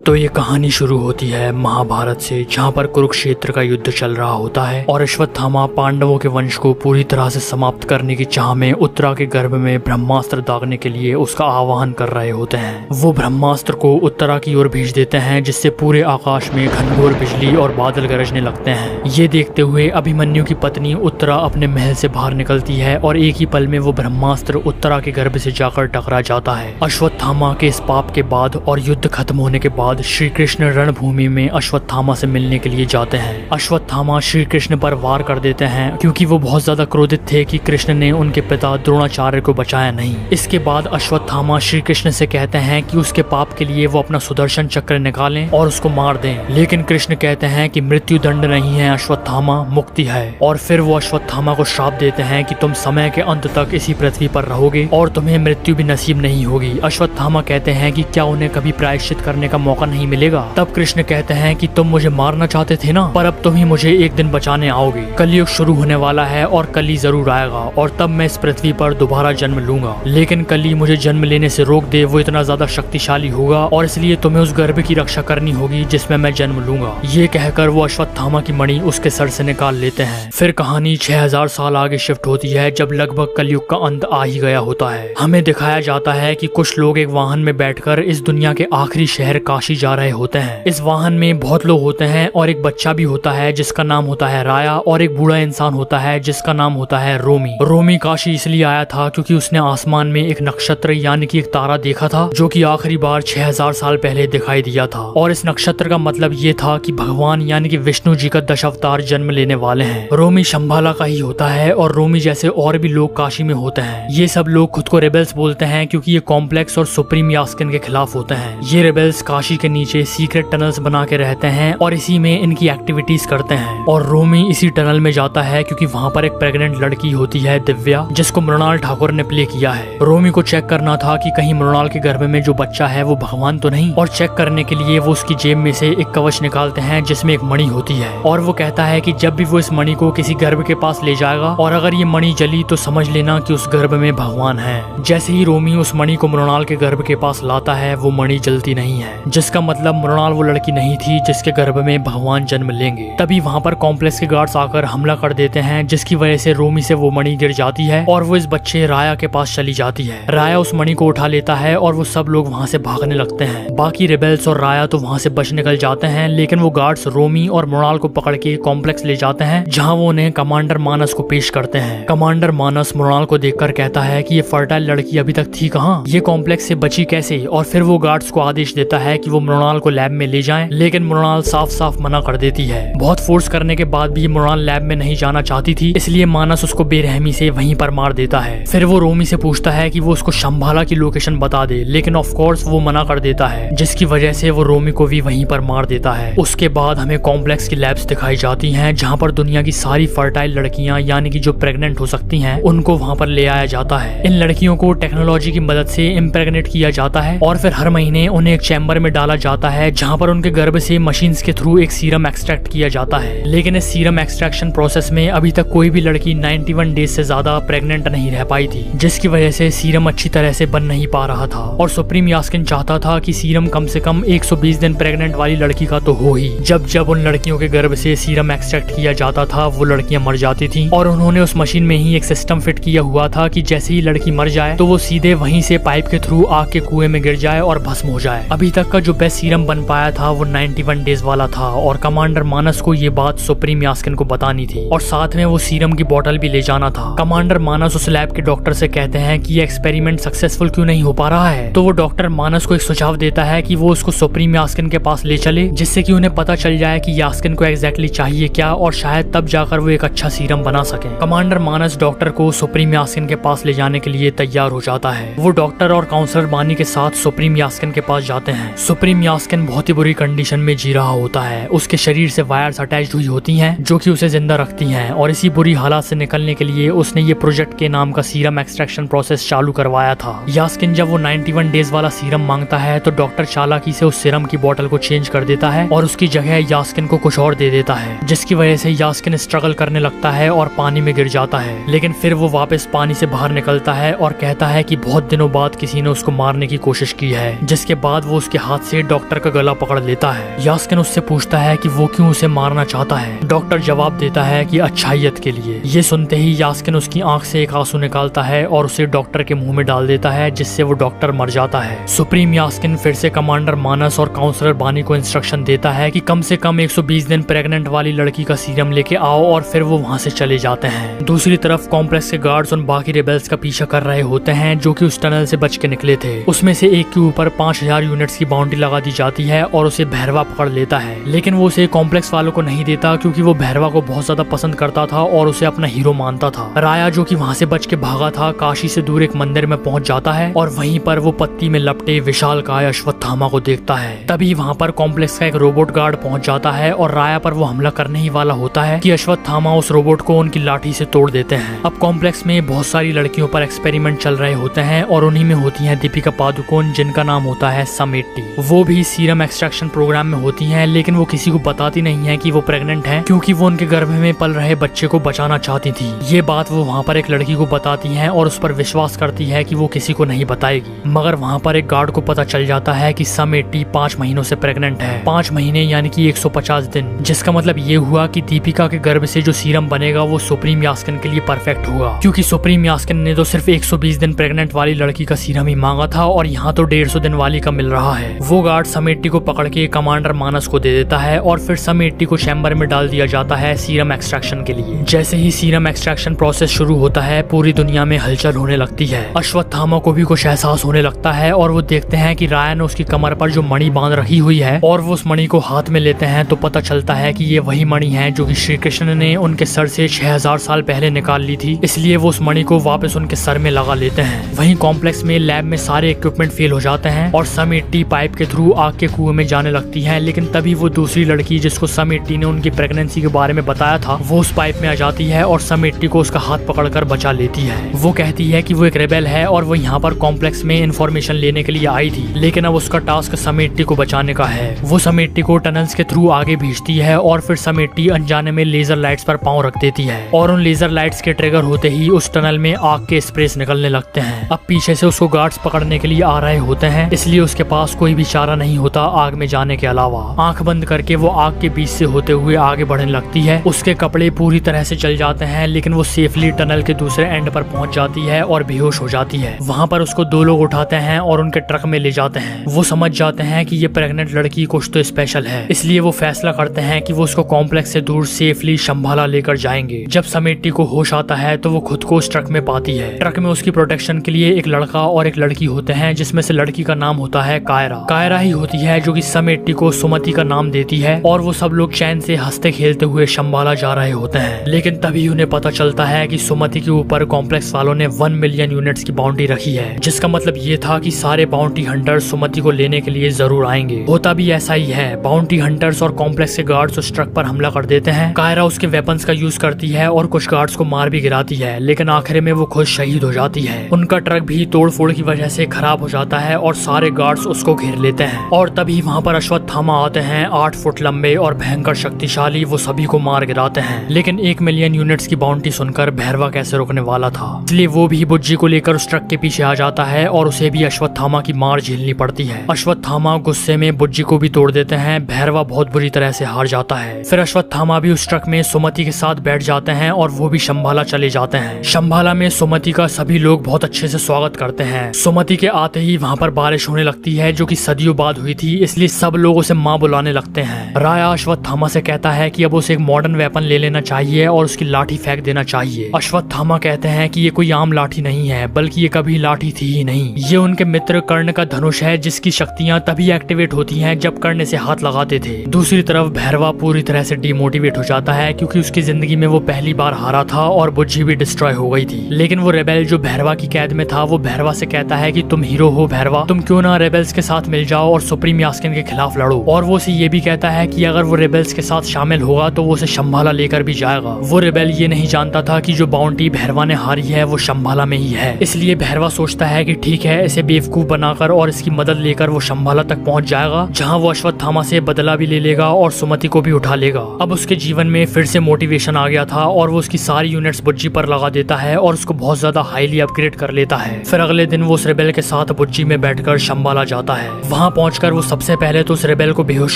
तो ये कहानी शुरू होती है महाभारत से, जहाँ पर कुरुक्षेत्र का युद्ध चल रहा होता है और अश्वत्थामा पांडवों के वंश को पूरी तरह से समाप्त करने की चाह में उत्तरा के गर्भ में ब्रह्मास्त्र दागने के लिए उसका आह्वान कर रहे होते हैं। वो ब्रह्मास्त्र को उत्तरा की ओर भेज देते हैं, जिससे पूरे आकाश में घनघोर बिजली और बादल गरजने लगते हैं। ये देखते हुए अभिमन्यु की पत्नी उत्तरा अपने महल से बाहर निकलती है और एक ही पल में वो ब्रह्मास्त्र उत्तरा के गर्भ से जाकर टकरा जाता है। अश्वत्थामा के इस पाप के बाद और युद्ध खत्म होने के बाद श्री कृष्ण रणभूमि में अश्वत्थामा से मिलने के लिए जाते हैं। अश्वत्थामा श्री कृष्ण पर वार कर देते हैं, क्योंकि वो बहुत ज्यादा क्रोधित थे कि कृष्ण ने उनके पिता द्रोणाचार्य को बचाया नहीं। इसके बाद अश्वत्थामा श्री कृष्ण से कहते हैं कि उसके पाप के लिए वो अपना सुदर्शन चक्र निकालें और उसको मार दें, लेकिन कृष्ण कहते हैं कि मृत्यु दंड नहीं है अश्वत्थामा, मुक्ति है। और फिर वो अश्वत्थामा को श्राप देते हैं कि तुम समय के अंत तक इसी पृथ्वी पर रहोगे और तुम्हें मृत्यु भी नसीब नहीं होगी। अश्वत्थामा कहते हैं कि क्या उन्हें कभी प्रायश्चित करने का मौका नहीं मिलेगा? तब कृष्ण कहते हैं कि तुम मुझे मारना चाहते थे ना, पर अब तुम ही मुझे एक दिन बचाने आओगे। कलयुग शुरू होने वाला है और कली जरूर आएगा और तब मैं इस पृथ्वी पर दोबारा जन्म लूंगा, लेकिन कली मुझे जन्म लेने से रोक दे, वो इतना ज्यादा शक्तिशाली होगा और इसलिए तुम्हें उस गर्भ की रक्षा करनी होगी जिसमें मैं जन्म लूंगा। ये कहकर वो अश्वत्थामा की मणि उसके सर से निकाल लेते हैं। फिर कहानी 6000 साल आगे शिफ्ट होती है, जब लगभग कलयुग का अंत आ ही गया होता है। हमें दिखाया जाता है कि कुछ लोग एक वाहन में बैठकर इस दुनिया के आखिरी शहर काशी जा रहे होते हैं। इस वाहन में बहुत लोग होते हैं और एक बच्चा भी होता है जिसका नाम होता है राया, और एक बूढ़ा इंसान होता है जिसका नाम होता है रोमी। रोमी काशी इसलिए आया था क्योंकि उसने आसमान में एक नक्षत्र यानी कि एक तारा देखा था, जो कि आखिरी बार 6000 साल पहले दिखाई दिया था। और इस नक्षत्र का मतलब ये था कि भगवान यानी कि विष्णु जी का 10 अवतार जन्म लेने वाले हैं। रोमी शंभाला का ही होता है और रोमी जैसे और भी लोग काशी में होते हैं। ये सब लोग खुद को रेबेल्स बोलते हैं क्योंकि ये कॉम्प्लेक्स और सुप्रीम यास्किन के खिलाफ होते हैं। ये रेबेल्स काशी के नीचे सीक्रेट टनल्स बना के रहते हैं और इसी में इनकी एक्टिविटीज करते हैं। और रोमी इसी टनल में जाता है क्योंकि वहाँ पर एक प्रेग्नेंट लड़की होती है दिव्या, जिसको मृणाल ठाकुर ने प्ले किया है। रोमी को चेक करना था कि कहीं मृणाल के गर्भ में जो बच्चा है वो भगवान तो नहीं, और चेक करने के लिए वो उसकी जेब में से एक कवच निकालते हैं जिसमें एक मणि होती है। और वो कहता है कि जब भी वो इस मणि को किसी गर्भ के पास ले जाएगा और अगर ये मणि जली तो समझ लेना कि उस गर्भ में भगवान है। जैसे ही रोमी उस मणि को मृणाल के गर्भ के पास लाता है, वो मणि जलती नहीं है, जिसका मतलब मृणाल वो लड़की नहीं थी जिसके गर्भ में भगवान जन्म लेंगे। तभी वहाँ पर कॉम्प्लेक्स के गार्ड्स आकर हमला कर देते हैं, जिसकी वजह से रोमी से वो मणि गिर जाती है और वो इस बच्चे राया के पास चली जाती है। राया उस मणि को उठा लेता है और वो सब लोग वहाँ से भागने लगते हैं। बाकी रेबेल्स और राया तो वहाँ से बच निकल जाते हैं, लेकिन वो गार्ड्स रोमी और मृणाल को पकड़ के कॉम्प्लेक्स ले जाते हैं, जहाँ वो उन्हें कमांडर मानस को पेश करते हैं। कमांडर मानस मृणाल को देखकर कहता है कि ये फर्टाइल लड़की अभी तक थी कहाँ, ये कॉम्प्लेक्स से बची कैसे? और फिर वो गार्ड्स को आदेश देता है कि वो मृणाल को लैब में ले जाएं, लेकिन मृणाल साफ साफ मना कर देती है। बहुत फोर्स करने के बाद भी मृणाल लैब में नहीं जाना चाहती थी, इसलिए मानस उसको बेरहमी से वहीं पर मार देता है। फिर वो रोमी से पूछता है कि वो उसको शंभाला की लोकेशन बता दे, लेकिन ऑफ कोर्स वो मना कर देता है, जिसकी वजह से वो रोमी को भी वहीं पर मार देता है। उसके बाद हमें कॉम्प्लेक्स की लैब्स दिखाई जाती हैं, जहाँ पर दुनिया की सारी फर्टाइल लड़कियां यानी कि जो प्रेग्नेंट हो सकती हैं उनको वहाँ पर ले आया जाता है। इन लड़कियों को टेक्नोलॉजी की मदद से इम्प्रेग्नेट किया जाता है और फिर हर महीने उन्हें एक चैम्बर में डाला जाता है, जहाँ पर उनके गर्भ से मशीन्स के थ्रू एक सीरम एक्सट्रैक्ट किया जाता है। लेकिन इस सीरम एक्सट्रैक्शन प्रोसेस में अभी तक कोई भी लड़की 91 डेज से ज्यादा प्रेग्नेंट नहीं रह पाई थी, जिसकी वजह से सीरम अच्छी तरह से बन नहीं पा रहा था। और सुप्रीम यास्किन चाहता था कि सीरम कम से कम 120 दिन प्रेग्नेंट वाली लड़की का तो हो ही। जब जब उन लड़कियों के गर्भ से सीरम एक्सट्रैक्ट किया जाता था, वो लड़कियां मर जाती थी और उन्होंने उस मशीन में ही एक सिस्टम फिट किया हुआ था कि जैसे ही लड़की मर जाए तो वो सीधे वहीं से पाइप के थ्रू आग के कुएं में गिर जाए और भस्म हो जाए। अभी तक का जो बेस्ट सीरम बन पाया था वो 91 डेज वाला था और कमांडर मानस को ये बात सुप्रीम यास्किन को बतानी थी और साथ में वो सीरम की बोतल भी ले जाना था। कमांडर मानस उस लैब के डॉक्टर से कहते हैं कि ये एक्सपेरिमेंट सक्सेसफुल क्यों नहीं हो पा रहा है, तो वो डॉक्टर मानस को एक सुझाव देता है कि वो उसको सुप्रीम यास्किन के पास ले चले, जिससे कि उन्हें पता चल जाए कि यास्किन को एग्जैक्टली चाहिए क्या और शायद तब जाकर वो एक अच्छा सीरम बना सके। कमांडर मानस डॉक्टर को सुप्रीम यास्किन के पास ले जाने के लिए तैयार हो जाता है। वो डॉक्टर और काउंसलर बानी के साथ सुप्रीम यास्किन के पास जाते हैं। सुप्रीम यास्किन बहुत ही बुरी कंडीशन में जी रहा होता है। उसके शरीर से वायर्स अटैच हुई होती हैं, जो कि उसे जिंदा रखती हैं, और इसी बुरी हालात से निकलने के लिए उसने ये प्रोजेक्ट के नाम का सीरम एक्सट्रैक्शन प्रोसेस चालू करवाया था। यास्किन जब वो 91 डेज वाला सीरम मांगता है तो डॉक्टर चालाकी से उस सीरम की बोतल को चेंज कर देता है और उसकी जगह यास्किन को कुछ और दे देता है, जिसकी वजह से यास्किन स्ट्रगल करने लगता है और पानी में गिर जाता है। लेकिन फिर वो वापस पानी से बाहर निकलता है और कहता है कि बहुत दिनों बाद किसी ने उसको मारने की कोशिश की है, जिसके बाद वो उसके हाथ से से डॉक्टर का गला पकड़ लेता है। यास्किन उससे पूछता है कि वो क्यों उसे मारना चाहता है। डॉक्टर जवाब देता है कि अच्छाइयत के लिए। ये सुनते ही यास्किन उसकी आंख से एक आंसू निकालता है और उसे डॉक्टर के मुंह में डाल देता है, जिससे वो डॉक्टर मर जाता है। सुप्रीम यास्किन फिर से कमांडर मानस और काउंसलर बानी को इंस्ट्रक्शन देता है कि कम से कम 120 दिन प्रेग्नेंट वाली लड़की का सीरम लेके आओ और फिर वो वहाँ से चले जाते हैं। दूसरी तरफ कॉम्प्लेक्स के गार्ड्स उन बाकी रेबेल्स का पीछा कर रहे होते हैं जो कि उस टनल से बच के निकले थे। उसमें से एक के ऊपर 5000 यूनिट्स की बाउंड्री लगा दी जाती है और उसे भैरवा पकड़ लेता है, लेकिन वो उसे कॉम्प्लेक्स वालों को नहीं देता क्योंकि वो भैरवा को बहुत ज्यादा पसंद करता था और उसे अपना हीरो मानता था। राया जो कि वहाँ से बच के भागा था, काशी से दूर एक मंदिर में पहुंच जाता है और वहीं पर वो पत्ती में लपटे विशालकाय अश्वत्थामा को देखता है। तभी वहाँ पर कॉम्प्लेक्स का एक रोबोट गार्ड पहुंच जाता है और राया पर वो हमला करने ही वाला होता है कि अश्वत्थामा उस रोबोट को उनकी लाठी से तोड़ देते हैं। अब कॉम्प्लेक्स में बहुत सारी लड़कियों पर एक्सपेरिमेंट चल रहे होते हैं और उन्हीं में होती है दीपिका पादुकोण, जिनका नाम होता है समेटी। वो भी सीरम एक्सट्रैक्शन प्रोग्राम में होती हैं, लेकिन वो किसी को बताती नहीं है कि वो प्रेग्नेंट हैं, क्योंकि वो उनके गर्भ में पल रहे बच्चे को बचाना चाहती थी। ये बात वो वहाँ पर एक लड़की को बताती है और उस पर विश्वास करती है कि वो किसी को नहीं बताएगी। मगर वहाँ पर एक गार्ड को पता चल जाता है कि समेटी 5 महीनों से प्रेग्नेंट है। 5 महीने यानी कि 150 दिन, जिसका मतलब ये हुआ कि दीपिका के गर्भ से जो सीरम बनेगा वो सुप्रीम यास्किन के लिए परफेक्ट होगा, क्योंकि सुप्रीम यास्किन ने तो सिर्फ 120 दिन प्रेग्नेंट वाली लड़की का सीरम ही मांगा था और यहाँ तो 150 दिन वाली का मिल रहा है। वो गार्ड समेटी को पकड़ के कमांडर मानस को दे देता है और फिर समेटी को चैम्बर में डाल दिया जाता है सीरम एक्सट्रैक्शन के लिए। जैसे ही सीरम एक्सट्रैक्शन प्रोसेस शुरू होता है, पूरी दुनिया में हलचल होने लगती है। अश्वत्थामा को भी कुछ एहसास होने लगता है और वो देखते हैं कि राया ने उसकी कमर पर जो मणि बांध रखी हुई है और वो उस मणि को हाथ में लेते हैं तो पता चलता है कि ये वही मणि है जो कि श्री कृष्ण ने उनके सर से 6000 साल पहले निकाल ली थी। इसलिए वो उस मणि को वापस उनके सर में लगा लेते हैं। वहीं कॉम्प्लेक्स में लैब में सारे इक्विपमेंट फेल हो जाते हैं और समेटी पाइप के थ्रू आग के कुएं में जाने लगती है, लेकिन तभी वो दूसरी लड़की जिसको समेटी ने उनकी प्रेगनेंसी के बारे में बताया था, वो उस पाइप में आ जाती है और समेटी को उसका हाथ पकड़कर बचा लेती है। वो कहती है कि वो एक रेबेल है और वो यहाँ पर कॉम्प्लेक्स में इंफॉर्मेशन लेने के लिए आई थी, लेकिन अब उसका टास्क समेटी को बचाने का है। वो समेटी को टनल्स के थ्रू आगे भेजती है और फिर समेटी अनजाने में लेजर लाइट्स पर पांव रख देती है और उन लेजर लाइट्स के ट्रिगर होते ही उस टनल में आग के स्प्रेस निकलने लगते हैं। अब पीछे से उसको गार्ड्स पकड़ने के लिए आ रहे होते हैं, इसलिए उसके पास कोई भी चारा नहीं होता आग में जाने के अलावा। आंख बंद करके वो आग के बीच से होते हुए आगे बढ़ने लगती है। उसके कपड़े पूरी तरह से जल जाते हैं, लेकिन वो सेफली टनल के दूसरे एंड पर पहुंच जाती है और बेहोश हो जाती है। वहाँ पर उसको 2 लोग उठाते हैं और उनके ट्रक में ले जाते हैं। वो समझ जाते हैं कि ये प्रेग्नेंट लड़की कुछ तो स्पेशल है, इसलिए वो फैसला करते हैं कि वो उसको कॉम्प्लेक्स से दूर सेफली शंभाला लेकर जाएंगे। जब समेटी को होश आता है तो वो खुद को उस ट्रक में पाती है। ट्रक में उसकी प्रोटेक्शन के लिए एक लड़का और एक लड़की होते हैं, जिसमें से लड़की का नाम होता है कायरा। कायरा ही होती है जो कि समेटी को सुमति का नाम देती है और वो सब लोग चैन से हंसते खेलते हुए शंभाला जा रहे होते हैं। लेकिन तभी उन्हें पता चलता है कि सुमति के ऊपर कॉम्प्लेक्स वालों ने 1 मिलियन यूनिट्स की बाउंड्री रखी है, जिसका मतलब ये था कि सारे बाउंड्री हंटर्स सुमति को लेने के लिए जरूर आएंगे। होता भी ऐसा ही है। बाउंड्री हंटर्स और कॉम्प्लेक्स के गार्ड्स उस ट्रक पर हमला कर देते हैं। कायरा उसके वेपन्स का यूज करती है और कुछ गार्ड्स को मार भी गिराती है, लेकिन आखिर में वो खुद शहीद हो जाती है। उनका ट्रक भी तोड़ फोड़ की वजह से खराब हो जाता है और सारे गार्ड्स उसको घेर लेते हैं। और तभी वहाँ पर अश्वत्थामा आते हैं, 8 फुट लंबे और भयंकर शक्तिशाली। वो सभी को मार गिराते हैं, लेकिन 1 मिलियन यूनिट्स की बाउंड्री सुनकर भैरवा कैसे रोकने वाला था, इसलिए वो भी बुज्जी को लेकर उस ट्रक के पीछे आ जाता है और उसे भी अश्वत्थामा की मार झेलनी पड़ती है। अश्वत्थामा गुस्से में बुज्जी को भी तोड़ देते हैं। भैरवा बहुत बुरी तरह से हार जाता है। फिर अश्वत्थामा भी उस ट्रक में सुमति के साथ बैठ जाते हैं और वो भी शंभाला चले जाते हैं। शंभाला में सुमति का सभी लोग बहुत अच्छे से स्वागत करते हैं। सुमति के आते ही वहाँ पर बारिश होने लगती है, जो कि सदियों बाद हुई थी, इसलिए सब लोग उसे माँ बुलाने लगते हैं। राया अश्वत्थामा से कहता है कि अब उसे एक मॉडर्न वेपन ले लेना चाहिए और उसकी लाठी फेंक देना चाहिए। अश्वत्थामा कहते हैं कि ये कोई आम लाठी नहीं है, बल्कि ये कभी लाठी थी ही नहीं। ये उनके मित्र कर्ण का धनुष है, जिसकी शक्तियाँ तभी एक्टिवेट होती हैं जब कर्ण से हाथ लगाते थे। दूसरी तरफ भैरवा पूरी तरह से डिमोटिवेट हो जाता है, क्योंकि उसकी जिंदगी में वो पहली बार हारा था और बुज्जी भी डिस्ट्रॉय हो गई थी। लेकिन वो रेबेल जो भैरवा की कैद में था, वो भैरवा से कहता है कि तुम हीरो हो भैरवा, तुम क्यों ना रेबेल्स के साथ मिल जाओ और सुप्रीम यास्किन के खिलाफ लड़ो। और वो उसे ये भी कहता है कि अगर वो रेबेल्स के साथ शामिल होगा तो वो उसे शंभाला लेकर भी जाएगा। वो रेबेल ये नहीं जानता था कि जो बाउंड्री भैरवा ने हारी है वो शंभाला में ही है, इसलिए भैरवा सोचता है कि ठीक है, इसे बेवकूफ बनाकर और इसकी मदद लेकर वो शंभाला तक पहुंच जाएगा, जहां वो अश्वत्थामा से बदला भी ले लेगा और सुमति को भी उठा लेगा। अब उसके जीवन में फिर से मोटिवेशन आ गया था और वो उसकी सारी यूनिट्स बुज्जी पर लगा देता है और उसको बहुत ज्यादा हाईली अपग्रेड कर लेता है। फिर अगले दिन वो उस रेबेल के साथ बुज्जी में बैठकर शंभाला जाता है। वहाँ वहाँ पहुंचकर वो सबसे पहले तो उस रेबेल को बेहोश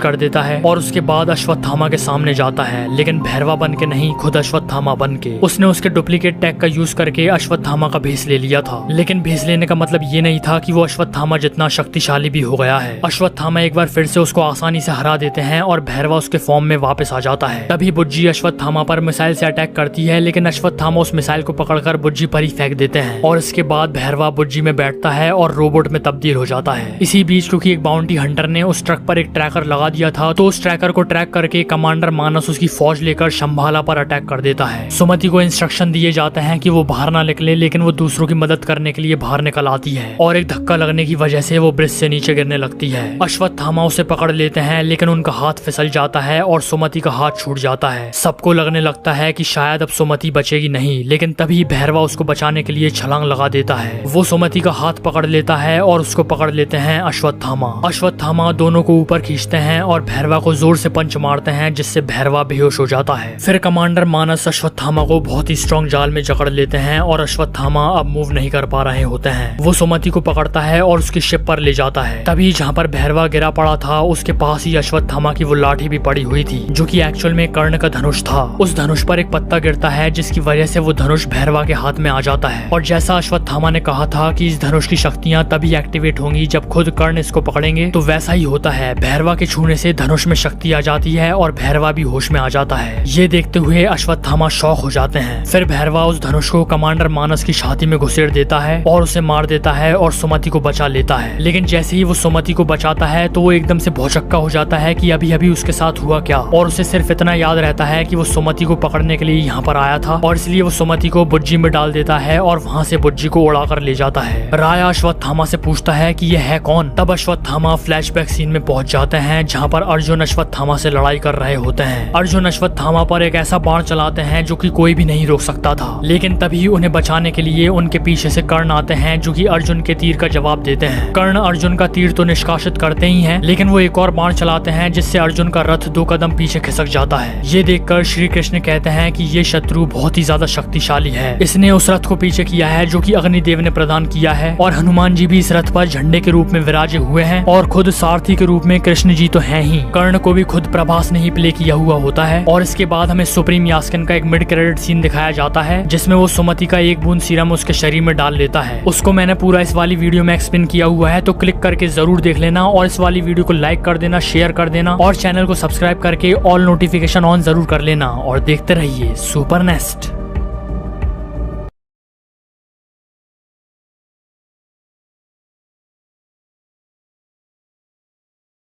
कर देता है और उसके बाद अश्वत्थामा के सामने जाता है, लेकिन भैरवा बन के नहीं, खुद अश्वत्थामा बन के। उसने उसके डुप्लीकेट टैग का यूज करके अश्वत्थामा का भेस ले लिया था, लेकिन भेस लेने का मतलब ये नहीं था कि वो अश्वत्थामा जितना शक्तिशाली भी हो गया है। अश्वत्थामा एक बार फिर से उसको आसानी से हरा देते हैं और भैरवा उसके फॉर्म में वापस आ जाता है। तभी बुज्जी अश्वत्थामा पर मिसाइल से अटैक करती है, लेकिन अश्वत्थामा उस मिसाइल को पकड़कर बुज्जी पर ही फेंक देते हैं और इसके बाद भैरवा बुज्जी में बैठता है और रोबोट में तब्दील हो जाता है। इसी बीच क्योंकि एक बाउंटी हंटर ने उस ट्रक पर एक ट्रैकर लगा दिया था, तो उस ट्रैकर को ट्रैक करके कमांडर मानस उसकी फौज लेकर शंभाला पर अटैक कर देता है। सुमति को इंस्ट्रक्शन दिए जाते हैं कि वो बाहर ना निकले, लेकिन वो दूसरों की मदद करने के लिए बाहर निकल आती है और एक धक्का लगने की वजह से वो ब्रिज से नीचे गिरने लगती है। अश्वत्थामा उसे पकड़ लेते हैं, लेकिन उनका हाथ फिसल जाता है और सुमति का हाथ छूट जाता है। सबको लगने लगता है कि शायद अब सुमति बचेगी नहीं, लेकिन तभी भैरवा उसको बचाने के लिए छलांग लगा देता है। वो सुमति का हाथ पकड़ लेता है और उसको पकड़ लेते हैं अश्वत्थामा दोनों को ऊपर खींचते हैं और भैरवा को जोर से पंच मारते हैं, जिससे भैरवा बेहोश हो जाता है। फिर कमांडर मानस अश्वत्थामा को बहुत ही स्ट्रॉन्ग जाल में जकड़ लेते हैं और अश्वत्थामा अब मूव नहीं कर पा रहे होते हैं। वो सुमति को पकड़ता है और उसकी शिप पर ले जाता है। तभी जहाँ पर भैरवा गिरा पड़ा था उसके पास ही अश्वत्थामा की वो लाठी भी पड़ी हुई थी, जो कि एक्चुअल में कर्ण का धनुष था। उस धनुष पर एक पत्ता गिरता है, जिसकी वजह से वो धनुष भैरवा के हाथ में आ जाता है। और जैसा अश्वत्थामा ने कहा था कि इस धनुष की शक्तियां तभी एक्टिवेट होंगी जब खुद कर्ण इसको पकड़ेंगे, तो वैसा ही होता है। भैरवा के छूने से धनुष में शक्ति आ जाती है और भैरवा भी होश में आ जाता है। ये देखते हुए अश्वत्थामा शॉक हो जाते हैं। फिर भैरवा उस धनुष को कमांडर मानस की छाती में घुसेड़ देता है और उसे मार देता है और सुमति को बचा लेता है। लेकिन जैसे ही वो सुमति को बचाता है तो वो एकदम से भौचक्का हो जाता है कि अभी अभी उसके साथ हुआ क्या, और उसे सिर्फ इतना याद रहता है कि वो सुमति को पकड़ने के लिए यहाँ पर आया था और इसलिए वो सुमति को बुज्जी में डाल देता है और वहाँ से बुज्जी को उड़ाकर ले जाता है। राया अश्वत्थामा से पूछता है कि ये है कौन। तब अश्वत्थामा फ्लैशबैक सीन में पहुंच जाते हैं, जहाँ पर अर्जुन अश्वत्थामा से लड़ाई कर रहे होते हैं। अर्जुन अश्वत्थामा पर एक ऐसा बाण चलाते हैं जो कि कोई भी नहीं रोक सकता था, लेकिन तभी उन्हें बचाने के लिए उनके पीछे से कर्ण आते हैं, जो कि अर्जुन के तीर का जवाब देते हैं। कर्ण अर्जुन का तीर तो निष्कासित करते ही हैं, लेकिन वो एक और बाण चलाते हैं जिससे अर्जुन का रथ 2 कदम पीछे खिसक जाता है। ये देखकर श्री कृष्ण कहते हैं कि ये शत्रु बहुत ही ज्यादा शक्तिशाली है, इसने उस रथ को पीछे किया है जो कि अग्निदेव ने प्रदान किया है, और हनुमान जी भी इस रथ पर झंडे के रूप में विराजे हुए हैं और खुद सारथी के रूप में कृष्ण जी तो हैं ही। कर्ण को भी खुद प्रभास ने ही प्ले किया हुआ होता है। और इसके बाद हमें सुप्रीम यास्किन का एक मिड क्रेडिट सीन दिखाया जाता है, जिसमें वो सुमति का एक बूंद सीरम उसके शरीर में डाल लेता है। उसको मैंने पूरा इस वाली वीडियो में एक्सप्लेन किया हुआ है, तो क्लिक करके जरूर देख लेना और इस वाली वीडियो को लाइक कर देना, शेयर कर देना और चैनल को सब्सक्राइब करके ऑल नोटिफिकेशन ऑन जरूर कर लेना और देखते रहिए सुपर नेस्ट।